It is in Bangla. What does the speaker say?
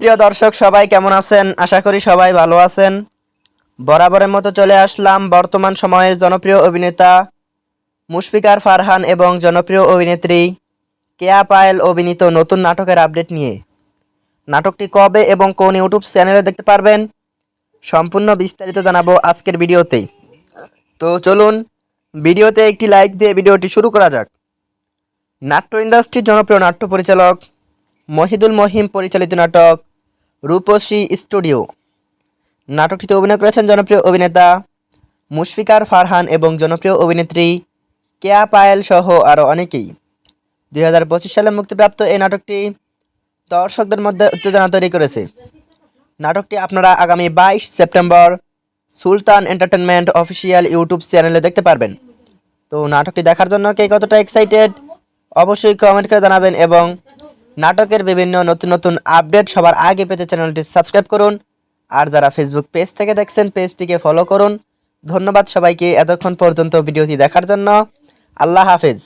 সুপ্রিয় দর্শক সবাই কেমন আছেন? আশা করি সবাই ভালো আছেন। বরাবরের মতো চলে আসলাম বর্তমান সময়ের জনপ্রিয় অভিনেতা মুশফিকার ফারহান এবং জনপ্রিয় অভিনেত্রী কেয়া পায়েল অভিনীত নতুন নাটকের আপডেট নিয়ে। নাটকটি কবে এবং কোন ইউটিউব চ্যানেলে দেখতে পারবেন সম্পূর্ণ বিস্তারিত জানাবো আজকের ভিডিওতে। তো চলুন ভিডিওতে একটি লাইক দিয়ে ভিডিওটি শুরু করা যাক। নাট্য ইন্ডাস্ট্রির জনপ্রিয় নাট্য পরিচালক মহিদুল মহিম পরিচালিত নাটক রূপসী স্টুডিও। নাটকটিতে অভিনয় করেছেন জনপ্রিয় অভিনেতা মুশফিকার ফারহান এবং জনপ্রিয় অভিনেত্রী কেয়া পায়েল সহ আরও অনেকেই। 2025 সালে মুক্তিপ্রাপ্ত এই নাটকটি দর্শকদের মধ্যে উত্তেজনা তৈরি করেছে। নাটকটি আপনারা আগামী 22 সেপ্টেম্বর সুলতান এন্টারটেনমেন্ট অফিসিয়াল ইউটিউব চ্যানেলে দেখতে পারবেন। তো নাটকটি দেখার জন্য কে কতটা এক্সাইটেড অবশ্যই কমেন্ট করে জানাবেন এবং নাটকের বিভিন্ন নতুন নতুন আপডেট সবার আগে পেতে চ্যানেলটি সাবস্ক্রাইব করুন। আর যারা ফেসবুক পেজ থেকে দেখছেন পেজটিকে ফলো করুন। ধন্যবাদ সবাইকে এতক্ষণ পর্যন্ত ভিডিওটি দেখার জন্য। আল্লাহ হাফেজ।